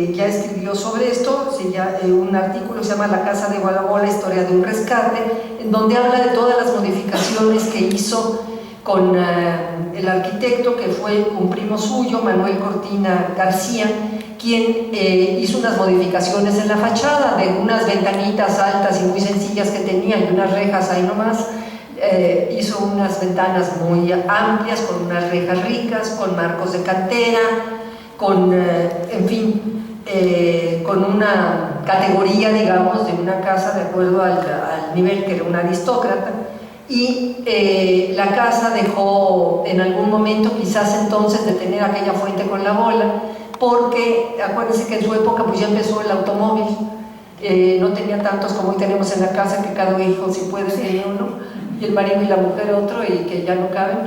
ya escribió sobre esto, un artículo se llama La Casa de Guadalupe, la historia de un rescate, en donde habla de todas las modificaciones que hizo con el arquitecto, que fue un primo suyo, Manuel Cortina García, quien hizo unas modificaciones en la fachada, de unas ventanitas altas y muy sencillas que tenía y unas rejas ahí nomás. Hizo unas ventanas muy amplias, con unas rejas ricas, con marcos de cantera, con, en fin, con una categoría, digamos, de una casa de acuerdo al nivel que era un aristócrata. Y la casa dejó en algún momento, quizás entonces, de tener aquella fuente con la bola, porque acuérdense que en su época pues ya empezó el automóvil, no tenía tantos como hoy tenemos en la casa, que cada hijo si puede tener uno, y el marido y la mujer otro, y que ya no caben,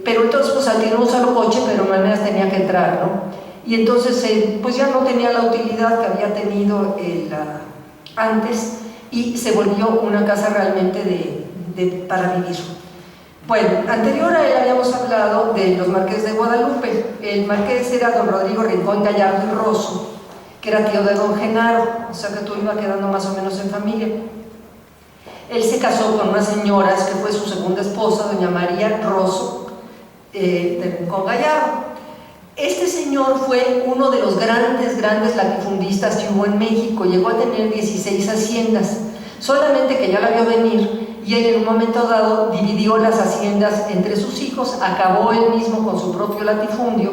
pero entonces pues al tener un solo coche, pero de maneras tenía que entrar, ¿no? Y entonces pues ya no tenía la utilidad que había tenido antes, y se volvió una casa realmente para vivir. Bueno, anterior a él habíamos hablado de los marqueses de Guadalupe. El marqués era don Rodrigo Rincón Gallardo y Rosso, que era tío de don Genaro, o sea que todo iba quedando más o menos en familia. Él se casó con unas señoras que fue su segunda esposa, doña María Rosso de Rincón Gallardo. Este señor fue uno de los grandes latifundistas que hubo en México, llegó a tener 16 haciendas, solamente que ya la vio venir y él en un momento dado dividió las haciendas entre sus hijos, acabó él mismo con su propio latifundio,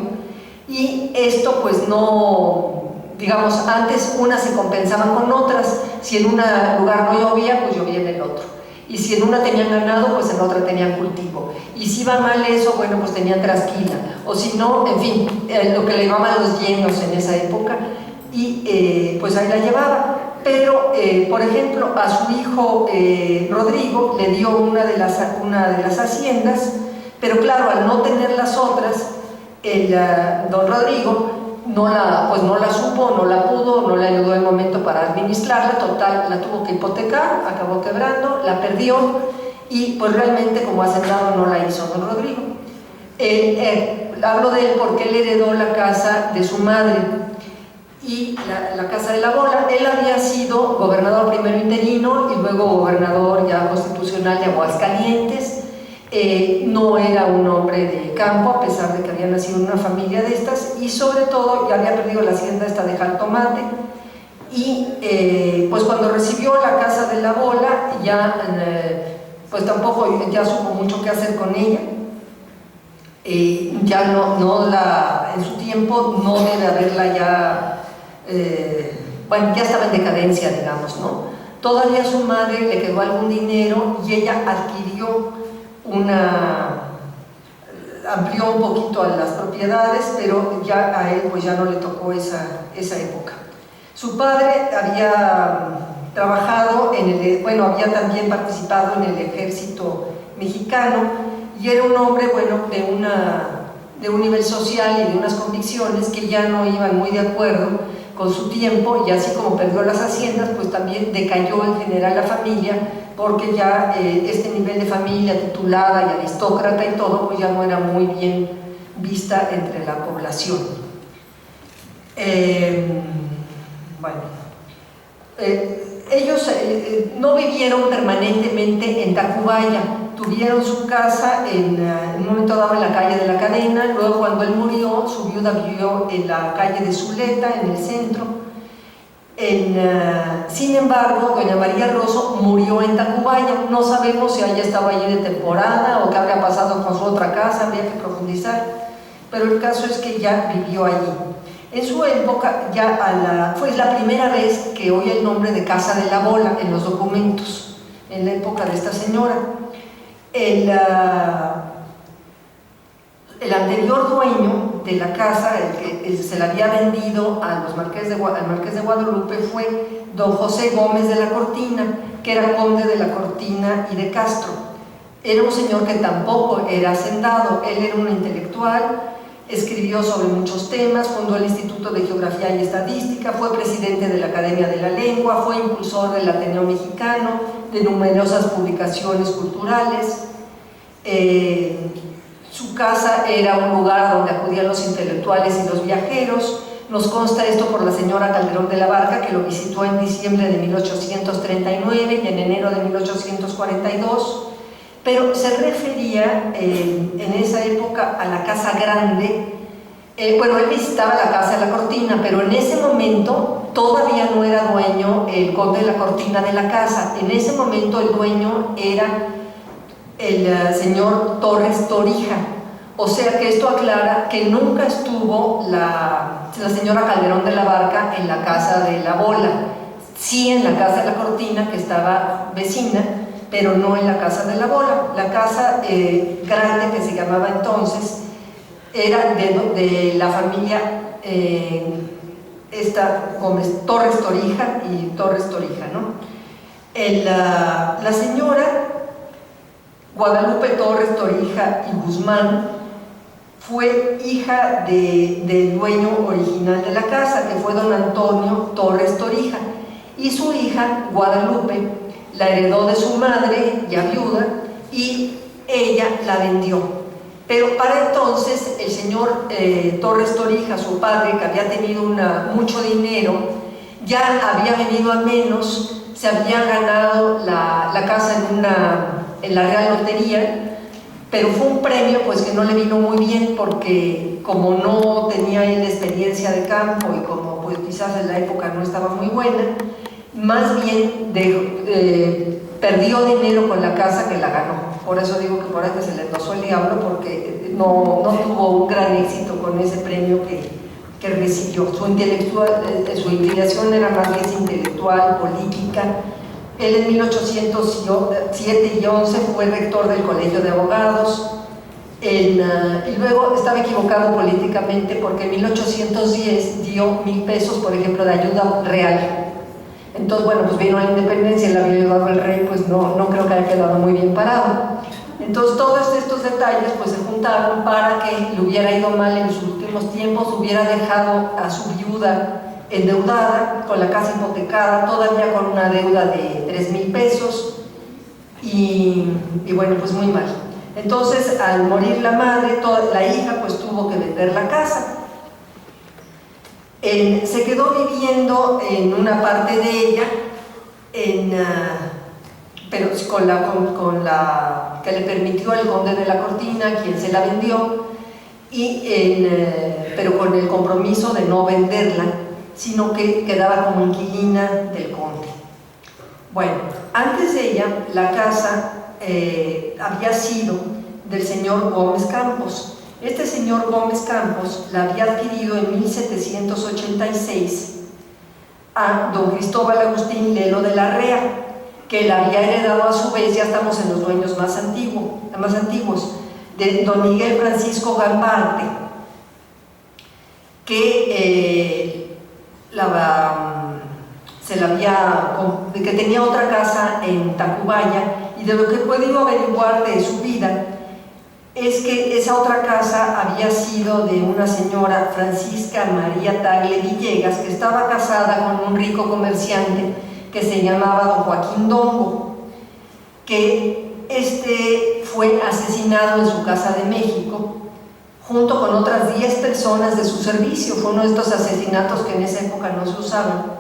y esto pues no, digamos, antes unas se compensaban con otras, si en un lugar no llovía, pues llovía en el otro, y si en una tenían ganado, pues en otra tenían cultivo, y si iba mal eso, bueno, pues tenían trasquila, o si no, en fin, lo que le llamaban los llenos en esa época, y pues ahí la llevaba. Pero, por ejemplo, a su hijo Rodrigo le dio una de las haciendas, pero claro, al no tener las otras, don Rodrigo pues no la supo, no la pudo, no le ayudó el momento para administrarla, total, la tuvo que hipotecar, acabó quebrando, la perdió, y pues realmente como hacendado no la hizo don Rodrigo. Hablo de él porque él heredó la casa de su madre y la casa de la bola. Él había sido gobernador primero interino y luego gobernador ya constitucional de Aguascalientes. No era un hombre de campo, a pesar de que había nacido en una familia de estas, y sobre todo ya había perdido la hacienda esta de Jaltomate, y pues cuando recibió la casa de la bola ya pues tampoco ya supo mucho qué hacer con ella. Ya en su tiempo no debe haberla ya, bueno, ya estaba en decadencia, digamos, ¿no? Todavía a su madre le quedó algún dinero y ella adquirió amplió un poquito a las propiedades, pero ya a él pues ya no le tocó esa época. Su padre había trabajado había también participado en el ejército mexicano, y era un hombre, bueno, de un nivel social y de unas convicciones que ya no iban muy de acuerdo con su tiempo, y así como perdió las haciendas, pues también decayó en general la familia, porque ya este nivel de familia titulada y aristócrata y todo, pues ya no era muy bien vista entre la población. Ellos no vivieron permanentemente en Tacubaya, tuvieron su casa en un momento dado en la calle de la Cadena, luego cuando él murió, su viuda vivió en la calle de Zuleta, en el centro. Sin embargo, doña María Rosso murió en Tacubaya, no sabemos si ella estaba allí de temporada o qué habría pasado con su otra casa, habría que profundizar, pero el caso es que ya vivió allí. En su época, fue la primera vez que oye el nombre de Casa de la Bola en los documentos, en la época de esta señora. El anterior dueño de la casa, el que se la había vendido al marqués de Guadalupe, fue don José Gómez de la Cortina, que era conde de la Cortina y de Castro. Era un señor que tampoco era hacendado, él era un intelectual, escribió sobre muchos temas, fundó el Instituto de Geografía y Estadística, fue presidente de la Academia de la Lengua, fue impulsor del Ateneo Mexicano, de numerosas publicaciones culturales. Su casa era un lugar donde acudían los intelectuales y los viajeros, Nos consta esto por la señora Calderón de la Barca, que lo visitó en diciembre de 1839 y en enero de 1842, pero se refería en esa época a la Casa Grande. Bueno, él visitaba la Casa de la Cortina, pero en ese momento todavía no era dueño el conde de la Cortina de la casa. En ese momento el dueño era el señor Torres Torija. O sea que esto aclara que nunca estuvo la señora Calderón de la Barca en la Casa de la Bola. Sí en la Casa de la Cortina, que estaba vecina, pero no en la Casa de la Bola. La casa grande, que se llamaba entonces, era de la familia Gómez, Torres Torija y Torres Torija, ¿no? La señora Guadalupe Torres Torija y Guzmán fue hija del dueño original de la casa, que fue don Antonio Torres Torija, y su hija Guadalupe la heredó de su madre, ya viuda, y ella la vendió. Pero para entonces el señor Torres Torija, su padre, que había tenido mucho dinero, ya había venido a menos, se había ganado la casa en la Real Lotería, pero fue un premio pues que no le vino muy bien, porque como no tenía él experiencia de campo y como pues quizás en la época no estaba muy buena, más bien perdió dinero con la casa que la ganó. Por eso digo que por ahí se le endosó el diablo, porque no tuvo un gran éxito con ese premio que recibió. Su inclinación era más bien intelectual, política. Él en 1807 y 11 fue rector del Colegio de Abogados, y luego estaba equivocado políticamente, porque en 1810 dio 1,000 pesos, por ejemplo, de ayuda real. Entonces, bueno, pues vino la independencia y la había ayudado el rey, pues no creo que haya quedado muy bien parado. Entonces, todos estos detalles pues se juntaron para que le hubiera ido mal en sus últimos tiempos, hubiera dejado a su viuda endeudada, con la casa hipotecada, todavía con una deuda de 3,000 pesos, y bueno, pues muy mal. Entonces, al morir la madre, la hija pues tuvo que vender la casa. Se quedó viviendo en una parte de ella, pero con la que le permitió el conde de la Cortina, quien se la vendió, pero con el compromiso de no venderla, sino que quedaba como inquilina del conde. Bueno, antes de ella, la casa había sido del señor Gómez Campos. Este señor Gómez Campos la había adquirido en 1786 a don Cristóbal Agustín Lelo de la Rea, que la había heredado a su vez, ya estamos en los dueños más antiguos, de don Miguel Francisco Gambarte, que que tenía otra casa en Tacubaya, y de lo que he podido averiguar de su vida es que esa otra casa había sido de una señora Francisca María Tagle Villegas, que estaba casada con un rico comerciante que se llamaba don Joaquín Dongo, que fue asesinado en su casa de México junto con otras 10 personas de su servicio. Fue uno de estos asesinatos que en esa época no se usaban,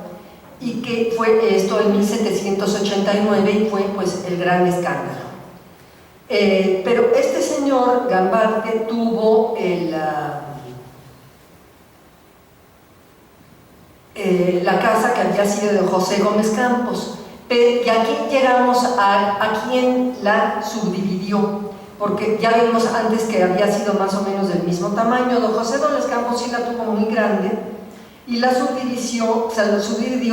y que fue esto en 1789, y fue pues el gran escándalo. Pero este señor Gambarte tuvo la casa que había sido de José Gómez Campos, y aquí llegamos a quien la subdividió, porque ya vimos antes que había sido más o menos del mismo tamaño. Don José Gómez Campos sí la tuvo muy grande, y la subdividió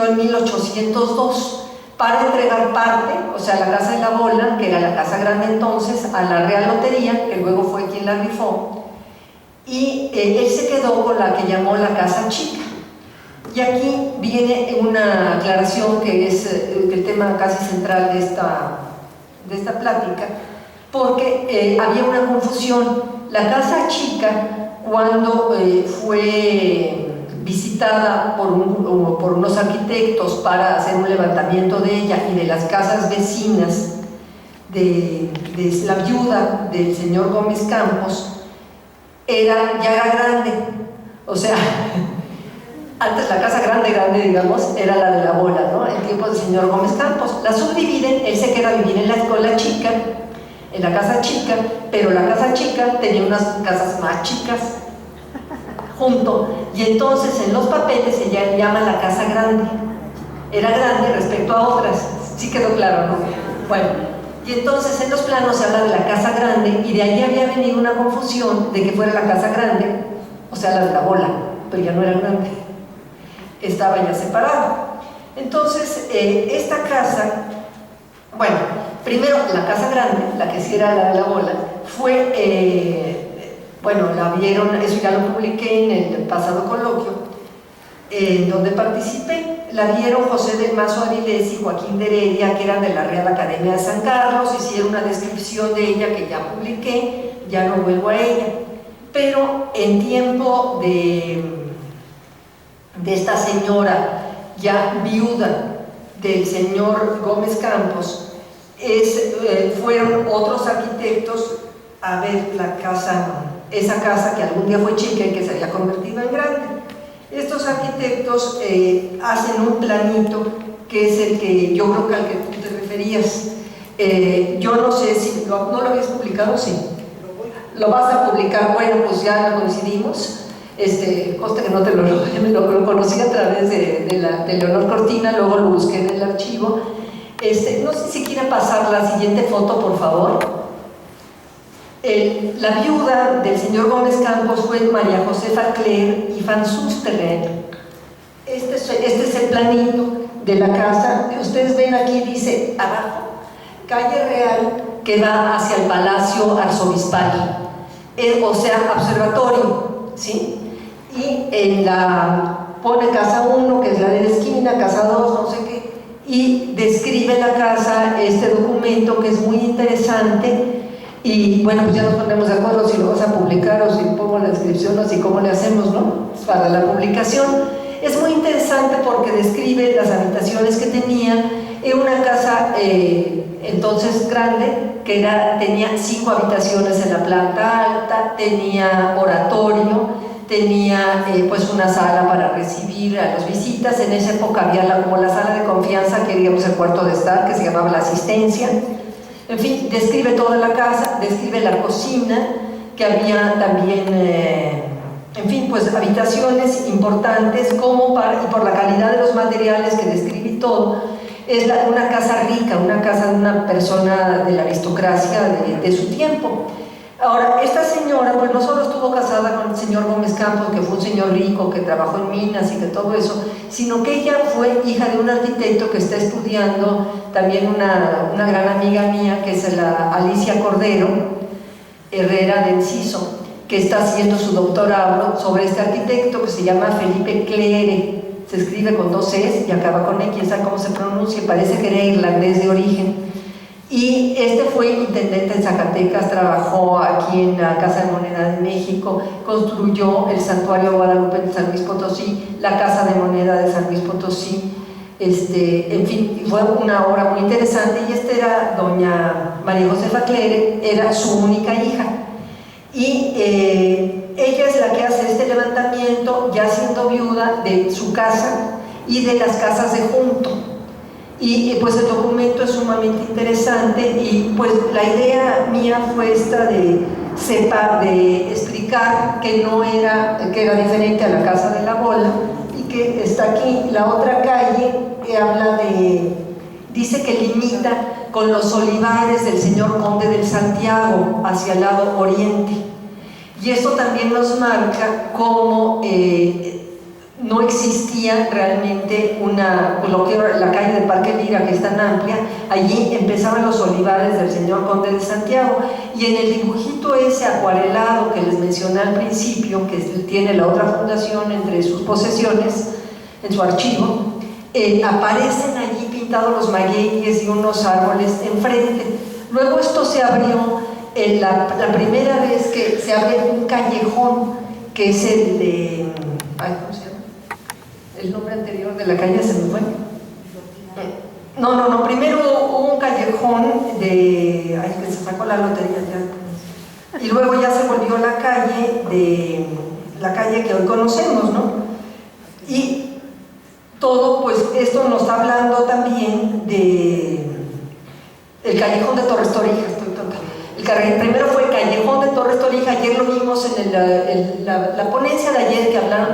en 1802 para entregar parte, o sea, la Casa de la Bola, que era la casa grande entonces, a la Real Lotería, que luego fue quien la rifó, y él se quedó con la que llamó la Casa Chica. Y aquí viene una aclaración que es el tema casi central de esta plática, porque había una confusión. La Casa Chica, cuando fue visitada por unos arquitectos para hacer un levantamiento de ella y de las casas vecinas de la viuda del señor Gómez Campos, ya era grande, o sea, Antes la casa grande, digamos, era la de la bola, ¿no? En tiempos del señor Gómez Campos. La subdividen, él se queda a vivir con la chica, en la casa chica, pero la casa chica tenía unas casas más chicas junto, y entonces en los papeles ella llama la casa grande. Era grande respecto a otras, sí quedó claro, ¿no? Bueno, y entonces en los planos se habla de la casa grande, y de ahí había venido una confusión de que fuera la casa grande, o sea, la de la bola, pero ya no era grande, estaba ya separado. Entonces, esta casa, bueno, primero la casa grande, la que sí era la de la bola, fue, bueno, la vieron, eso ya lo publiqué en el pasado coloquio, donde participé. La vieron José del Mazo Avilés y Joaquín de Heredia, que eran de la Real Academia de San Carlos, hicieron una descripción de ella que ya publiqué, ya no vuelvo a ella. Pero en tiempo de esta señora, ya viuda del señor Gómez Campos, fueron otros arquitectos a ver la casa, esa casa que algún día fue chica y que se había convertido en grande. Estos arquitectos hacen un planito que es el que yo creo que al que tú te referías. Yo no sé si no lo habías publicado, sí. Lo vas a publicar, bueno, pues ya lo coincidimos. Conste que no te lo conocí a través de Leonor Cortina, luego lo busqué en el archivo. No sé si quieren pasar la siguiente foto, por favor. La viuda del señor Gómez Campos fue María Josefa Cler y Van Susteren. Este es el planito de la casa. Ustedes ven aquí, dice abajo, calle Real, que da hacia el Palacio Arzobispal, o sea, observatorio, ¿sí? Y pone casa 1, que es la de la esquina, casa 2, no sé qué, y describe la casa, este documento que es muy interesante. Y bueno, pues ya nos ponemos de acuerdo si lo vas a publicar o si pongo la descripción o si cómo le hacemos, ¿no? Para la publicación. Es muy interesante porque describe las habitaciones que tenía. Era una casa entonces grande, que tenía 5 habitaciones en la planta alta, tenía oratorio, tenía pues una sala para recibir a las visitas. En esa época había como la sala de confianza, que digamos el cuarto de estar, que se llamaba la asistencia. En fin, describe toda la casa, describe la cocina, que había también, en fin, pues habitaciones importantes, y por la calidad de los materiales que describe y todo, es una casa rica, una casa de una persona de la aristocracia de su tiempo. Ahora, esta señora, pues no solo estuvo casada con el señor Gómez Campos, que fue un señor rico, que trabajó en minas y que todo eso, sino que ella fue hija de un arquitecto que está estudiando, también una gran amiga mía, que es la Alicia Cordero Herrera de Enciso, que está haciendo su doctorado sobre este arquitecto que se llama Felipe Clere, se escribe con 2 E's y acaba con E, quién sabe cómo se pronuncia, parece que era irlandés de origen. Y fue intendente en Zacatecas, trabajó aquí en la Casa de Moneda de México, construyó el Santuario Guadalupe de San Luis Potosí, la Casa de Moneda de San Luis Potosí, en fin, fue una obra muy interesante. Y era doña María Josefa Clere, era su única hija. Y ella es la que hace este levantamiento, ya siendo viuda, de su casa y de las casas de junto. Y pues el documento es sumamente interesante, y pues la idea mía fue esta de explicar que era diferente a la Casa de la Bola, y que está aquí la otra calle que dice que limita con los olivares del señor Conde del Santiago hacia el lado oriente. Y esto también nos marca cómo no existía realmente la calle del Parque Lira, que es tan amplia. Allí empezaban los olivares del señor Conde de Santiago, y en el dibujito ese acuarelado que les mencioné al principio, que tiene la otra fundación entre sus posesiones, en su archivo, aparecen allí pintados los magueyes y unos árboles enfrente. Luego esto se abrió, la primera vez que se abre un callejón, que es el de... ¿cómo se llama? El nombre anterior de la calle se me fue. No, primero hubo un callejón que se sacó la lotería ya. Y luego ya se volvió la calle que hoy conocemos, ¿no? Y todo, pues esto nos está hablando también de el callejón de Torres Torijas. Primero fue el callejón de Torres Torijas. Ayer lo vimos en la ponencia de ayer, que hablaron a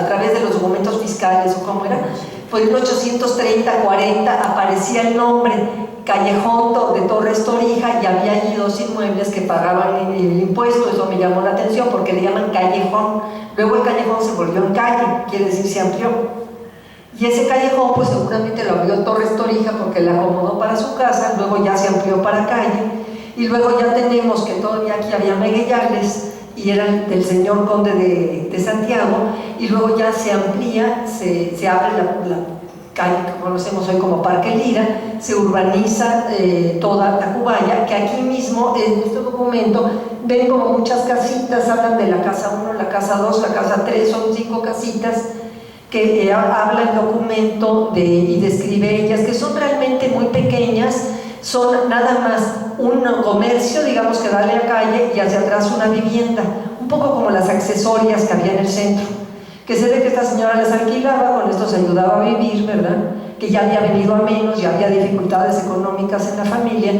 través de los documentos fiscales o cómo era. Pues en 1830-40 aparecía el nombre Callejón de Torres Torija, y había allí dos inmuebles que pagaban el impuesto. Eso me llamó la atención porque le llaman callejón. Luego el callejón se volvió en calle, quiere decir se amplió. Y ese callejón pues seguramente lo abrió Torres Torija porque la acomodó para su casa, luego ya se amplió para calle, y luego ya tenemos que todavía aquí había Meguellales y era del señor conde de Santiago, y luego ya se amplía, se abre la calle que conocemos hoy como Parque Lira, se urbaniza toda Tacubaya, que aquí mismo en este documento ven como muchas casitas, hablan de la casa 1, la casa 2, la casa 3, son 5 casitas que habla el documento y describe ellas, que son realmente muy pequeñas, son nada más un comercio, digamos, que da a la calle, y hacia atrás una vivienda, un poco como las accesorias que había en el centro, que se ve que esta señora les alquilaba, con esto se ayudaba a vivir, ¿verdad? Que ya había venido a menos, ya había dificultades económicas en la familia,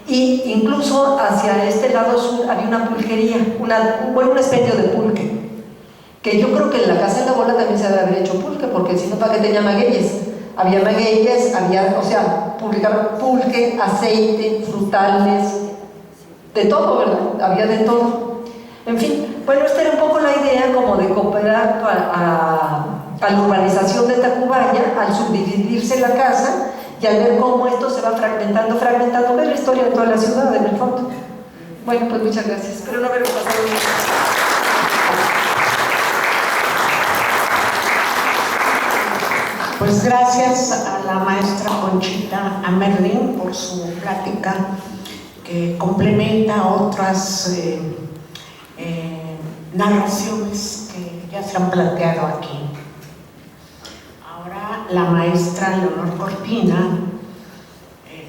y incluso hacia este lado sur había una pulquería, un expendio de pulque, que yo creo que en la casa de la bola también se debe haber hecho pulque, porque si no, ¿para qué tenía magueyes? Había magueyes, o sea, publicaban pulque, aceite, frutales, de todo, ¿verdad? Había de todo. En fin, bueno, esta era un poco la idea como de cooperar a la urbanización de Tacubaya, al subdividirse la casa y al ver cómo esto se va fragmentando, que es la historia de toda la ciudad, en el fondo. Bueno, pues muchas gracias. Espero no haber pasado mucho. Pues gracias a la maestra Conchita Amerlin por su plática, que complementa otras narraciones que ya se han planteado aquí. Ahora la maestra Leonor Cortina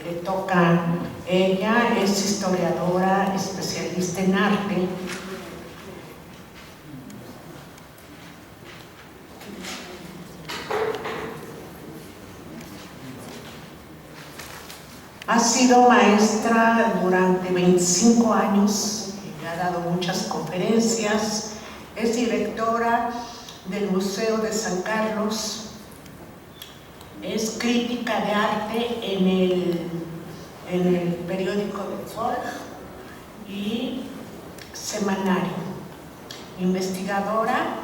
le toca. Ella es historiadora, especialista en arte. Ha sido maestra durante 25 años, ha dado muchas conferencias, es directora del Museo de San Carlos, es crítica de arte en el periódico del Sol y semanario, investigadora.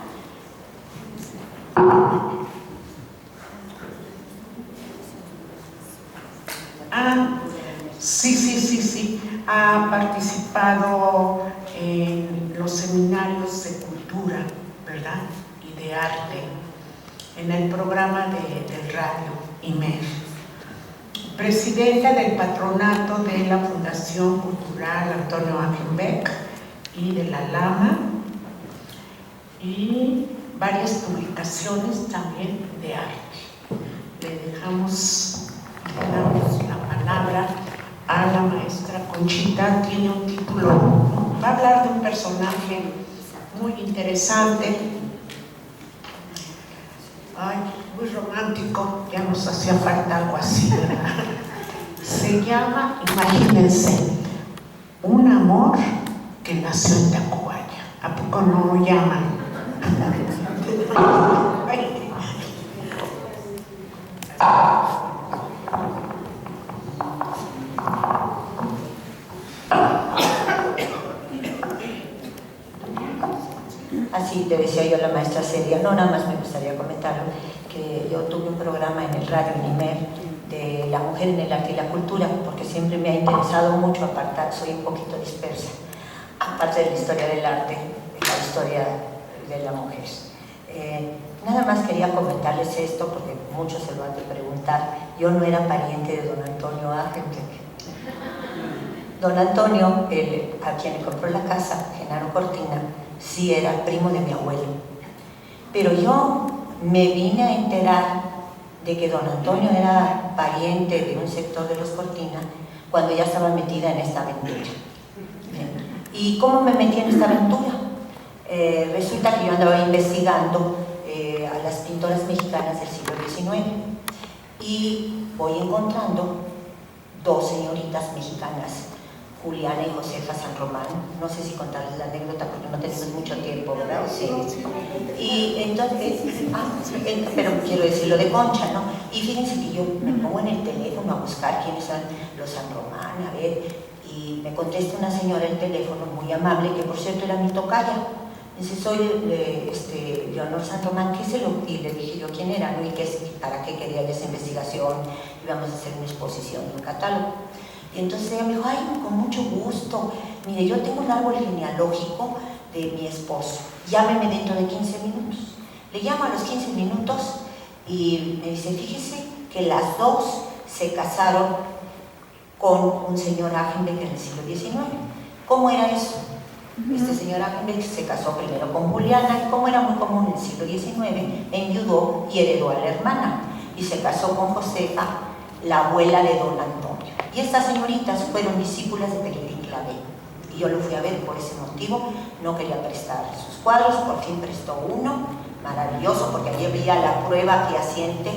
Sí. Ha participado en los seminarios de cultura, ¿verdad? Y de arte, en el programa del radio IMER. Presidenta del patronato de la Fundación Cultural Antonio Ángel Beck y de la Lama, y varias publicaciones también de arte. Le damos la palabra a la maestra Conchita. Tiene un título, va a hablar de un personaje muy interesante, muy romántico, ya nos hacía falta algo así, ¿verdad? Se llama, imagínense, un amor que nació en Tacubaya. ¿A poco no lo llaman? Así le decía yo a la maestra Celia, no, nada más me gustaría comentarlo, que yo tuve un programa en el radio en IMER de la mujer en el arte y la cultura, porque siempre me ha interesado mucho, aparte soy un poquito dispersa, aparte de la historia del arte, la historia de la mujer. Nada más quería comentarles esto, porque muchos se lo han de preguntar. Yo no era pariente de don Antonio Agenbeck. Don Antonio, a quien le compró la casa, Genaro Cortina, sí era primo de mi abuelo. Pero yo me vine a enterar de que don Antonio era pariente de un sector de los Cortina cuando ya estaba metida en esta aventura. ¿Y cómo me metí en esta aventura? Resulta que yo andaba investigando a las pintoras mexicanas del siglo XIX. Y voy encontrando dos señoritas mexicanas, Juliana y Josefa San Román. No sé si contarles la anécdota porque no tenemos mucho tiempo, ¿verdad? Sí. Y entonces, pero quiero decir lo de Concha, ¿no? Y fíjense que yo me pongo en el teléfono a buscar quiénes son los San Román, a ver, y me contesta una señora el teléfono muy amable, que por cierto era mi tocaya. Dice, soy Leonor San Román, ¿qué se lo? Y le dije yo quién era, ¿no? Y para qué quería esa investigación, íbamos a hacer una exposición y un catálogo. Y entonces ella me dijo, ay, con mucho gusto, mire, yo tengo un árbol genealógico de mi esposo, llámeme dentro de 15 minutos. Le llamo a los 15 minutos y me dice, fíjese que las dos se casaron con un señor Agenbeck en el siglo XIX. ¿Cómo era eso? Este señor Agenbeck se casó primero con Juliana y como era muy común en el siglo XIX, enviudó y heredó a la hermana y se casó con Josefa, la abuela de don Antonio. Y estas señoritas fueron discípulas de Pellegrín Clavé. Y yo lo fui a ver por ese motivo, no quería prestar sus cuadros, por fin prestó uno, maravilloso, porque allí veía la prueba fehaciente,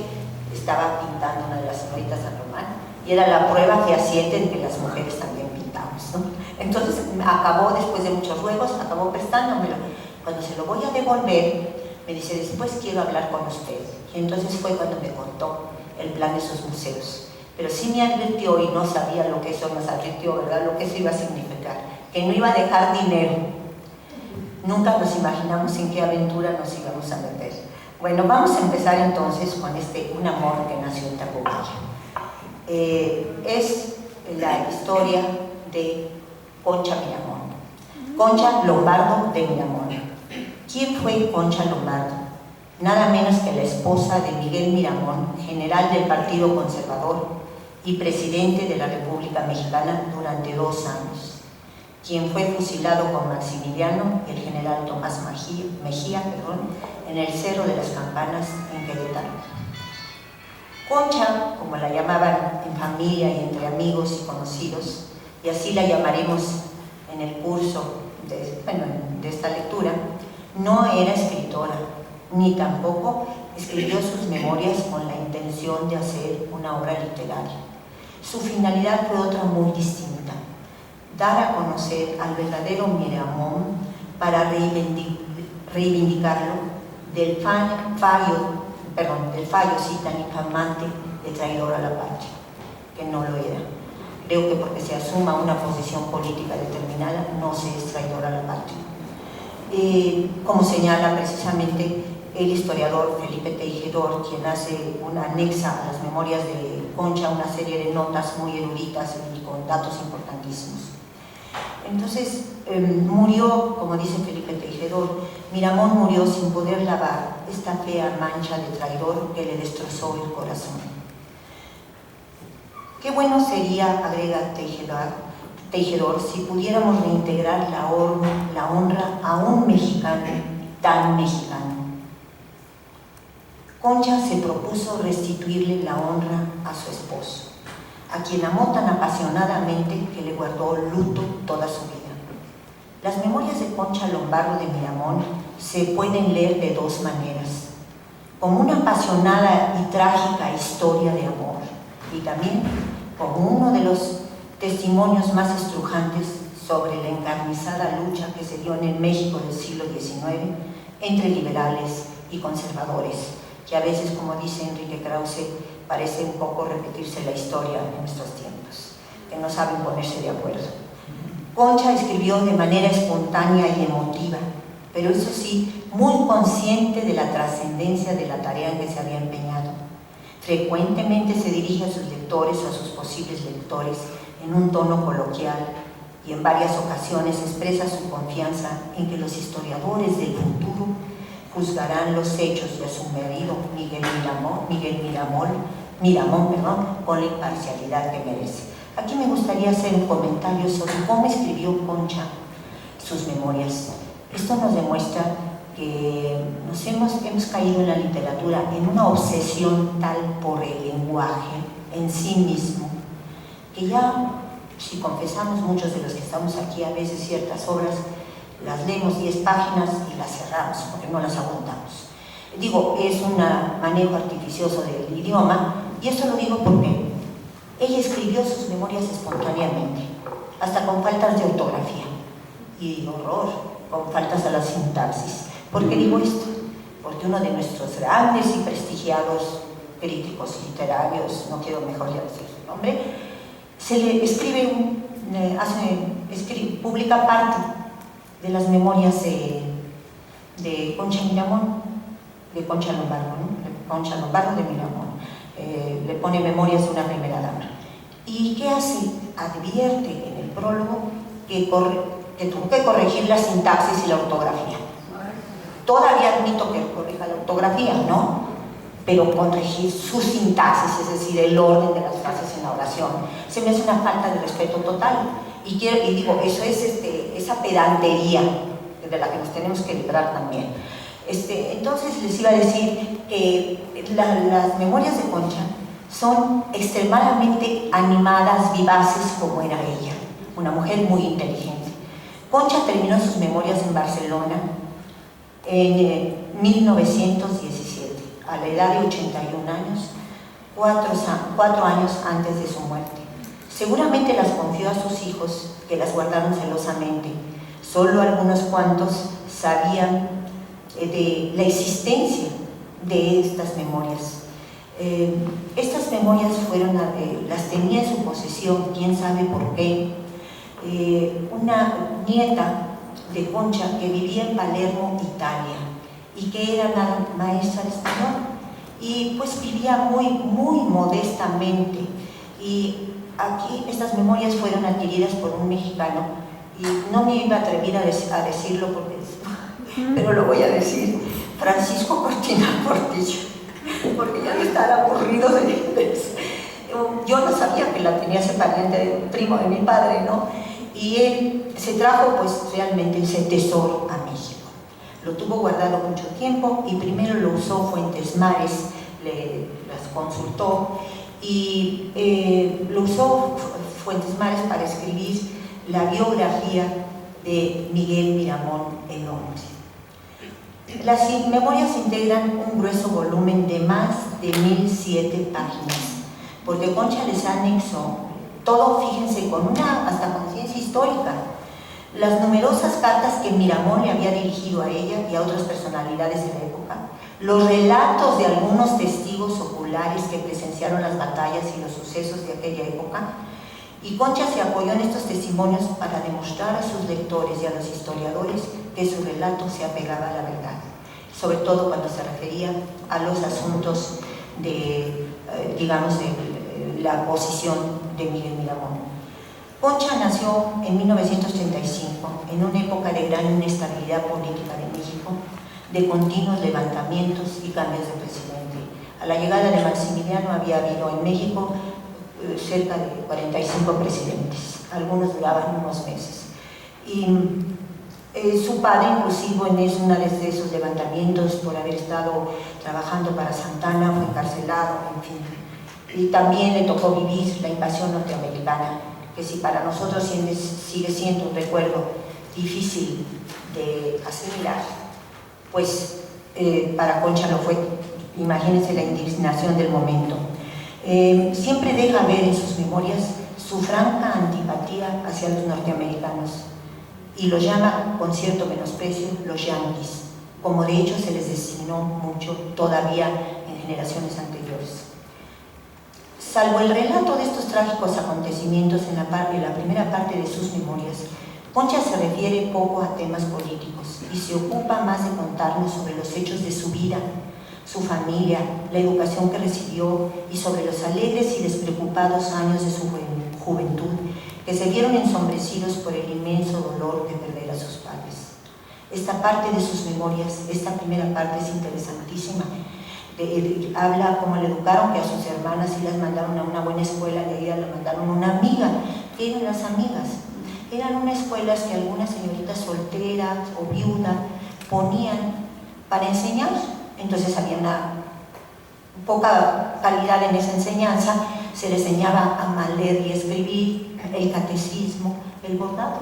estaba pintando una de las señoritas San Román, y era la prueba fehaciente de que las mujeres también pintamos, ¿no? Entonces acabó, después de muchos ruegos, acabó prestándomelo. Cuando se lo voy a devolver, me dice, después quiero hablar con usted. Y entonces fue cuando me contó el plan de sus museos. Pero sí me advirtió, y no sabía lo que eso nos advirtió, ¿verdad? Lo que eso iba a significar, que no iba a dejar dinero. Nunca nos imaginamos en qué aventura nos íbamos a meter. Bueno, vamos a empezar entonces con un amor que nació en Tacubaya. Es la historia de Concha Miramón. Concha Lombardo de Miramón. ¿Quién fue Concha Lombardo? Nada menos que la esposa de Miguel Miramón, general del Partido Conservador y presidente de la República Mexicana durante 2 años, quien fue fusilado con Maximiliano y el general Tomás Mejía, en el Cerro de las Campanas en Querétaro. Concha, como la llamaban en familia y entre amigos y conocidos, y así la llamaremos en el curso de esta lectura, no era escritora, ni tampoco escribió sus memorias con la intención de hacer una obra literaria. Su finalidad fue otra muy distinta: dar a conocer al verdadero Miramón para reivindicarlo del fallo sí tan infamante de traidor a la patria, que no lo era. Creo que porque se asuma una posición política determinada no se es traidor a la patria. Como señala precisamente el historiador Felipe Tejedor, quien hace una anexa a las memorias de Concha, una serie de notas muy eruditas y con datos importantísimos. Entonces, murió, como dice Felipe Tejedor, Miramón murió sin poder lavar esta fea mancha de traidor que le destrozó el corazón. Qué bueno sería, agrega Tejedor, si pudiéramos reintegrar la honra a un mexicano tan mexicano. Concha se propuso restituirle la honra a su esposo, a quien amó tan apasionadamente que le guardó luto toda su vida. Las memorias de Concha Lombardo de Miramón se pueden leer de 2 maneras: como una apasionada y trágica historia de amor, y también como uno de los testimonios más estrujantes sobre la encarnizada lucha que se dio en el México del siglo XIX entre liberales y conservadores, que a veces, como dice Enrique Krause, parece un poco repetirse la historia en nuestros tiempos, que no saben ponerse de acuerdo. Concha escribió de manera espontánea y emotiva, pero eso sí, muy consciente de la trascendencia de la tarea en que se había empeñado. Frecuentemente se dirige a sus lectores o a sus posibles lectores en un tono coloquial, y en varias ocasiones expresa su confianza en que los historiadores del futuro juzgarán los hechos y a su marido Miramón, con la imparcialidad que merece. Aquí me gustaría hacer un comentario sobre cómo escribió Concha sus memorias. Esto nos demuestra que hemos caído en la literatura en una obsesión tal por el lenguaje en sí mismo, que ya, si confesamos muchos de los que estamos aquí, a veces ciertas obras las leemos 10 páginas y las cerramos porque no las aguantamos. Digo, es un manejo artificioso del idioma, y eso lo digo porque ella escribió sus memorias espontáneamente, hasta con faltas de ortografía, y horror, con faltas a la sintaxis. ¿Por qué digo esto? Porque uno de nuestros grandes y prestigiados críticos literarios, no quiero mejor ya decir su nombre, se le escribe publica parte de las memorias de Concha Miramón, de Concha Lombardo, ¿no? Concha Lombardo de Miramón. Le pone memorias de una primera dama. ¿Y qué hace? Advierte en el prólogo que tuvo que corregir la sintaxis y la ortografía. Todavía admito que corrija la ortografía, ¿no? Pero corregir su sintaxis, es decir, el orden de las frases en la oración, se me hace una falta de respeto total. Y digo, eso es esa pedantería de la que nos tenemos que librar también. Entonces les iba a decir que las memorias de Concha son extremadamente animadas, vivaces, como era ella, una mujer muy inteligente. Concha terminó sus memorias en Barcelona en 1917, a la edad de 81 años, 4 años antes de su muerte. Seguramente las confió a sus hijos, que las guardaron celosamente. Solo algunos cuantos sabían de la existencia de estas memorias. Estas memorias las tenía en su posesión, quién sabe por qué, una nieta de Concha que vivía en Palermo, Italia, y que era una maestra de español, y pues vivía muy modestamente. Y aquí estas memorias fueron adquiridas por un mexicano, y no me iba a atrever a decirlo porque pero lo voy a decir, Francisco Cortina Portillo, porque ya me estaba aburrido de eso. Yo no sabía que la tenía ese pariente, primo de mi padre, ¿no? Y él se trajo pues realmente ese tesoro a México. Lo tuvo guardado mucho tiempo, y primero lo usó Fuentes Mares, las consultó, y lo usó Fuentes Mares para escribir la biografía de Miguel Miramón el Hombre. Las memorias integran un grueso volumen de más de 1007 páginas, porque Concha les anexó todo, fíjense, hasta conciencia histórica, las numerosas cartas que Miramón le había dirigido a ella y a otras personalidades de la época, los relatos de algunos testigos oculares que presenciaron las batallas y los sucesos de aquella época, y Concha se apoyó en estos testimonios para demostrar a sus lectores y a los historiadores que su relato se apegaba a la verdad, sobre todo cuando se refería a los asuntos de la posición de Miguel Miramón. Concha nació en 1935, en una época de gran inestabilidad política de México, de continuos levantamientos y cambios de presidente. A la llegada de Maximiliano había habido en México cerca de 45 presidentes, algunos duraban unos meses. Y su padre, inclusive, en uno de esos levantamientos, por haber estado trabajando para Santana, fue encarcelado, en fin. Y también le tocó vivir la invasión norteamericana, que si para nosotros sigue siendo un recuerdo difícil de asimilar, pues para Concha lo fue. Imagínense la indignación del momento. Siempre deja ver en sus memorias su franca antipatía hacia los norteamericanos, y los llama con cierto menosprecio los yanquis, como de hecho se les designó mucho todavía en generaciones anteriores. Salvo el relato de estos trágicos acontecimientos en la primera parte de sus memorias, Concha se refiere poco a temas políticos y se ocupa más de contarnos sobre los hechos de su vida, su familia, la educación que recibió, y sobre los alegres y despreocupados años de su juventud, que se vieron ensombrecidos por el inmenso dolor de perder a sus padres. Esta parte de sus memorias, esta primera parte, es interesantísima. Habla cómo le educaron, que a sus hermanas sí las mandaron a una buena escuela, y a ella le mandaron una amiga. ¿Qué eran las amigas? Eran unas escuelas que algunas señoritas solteras o viudas ponían para enseñar. Entonces había una poca calidad en esa enseñanza, se les enseñaba a leer y escribir, el catecismo, el bordado.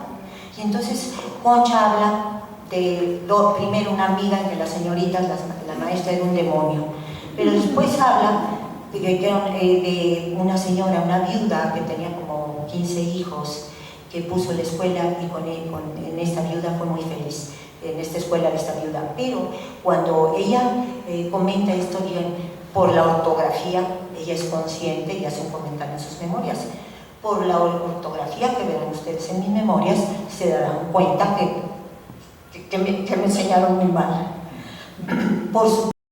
Y entonces Concha habla primero una amiga entre las señoritas, la maestra era un demonio, pero después habla de una señora, una viuda que tenía como 15 hijos, que puso la escuela y en esta viuda fue muy feliz, en esta escuela de esta viuda. Pero cuando ella comenta esto bien, por la ortografía, ella es consciente y hace un comentario en sus memorias. Por la ortografía que verán ustedes en mis memorias, se darán cuenta que me enseñaron muy mal. Por su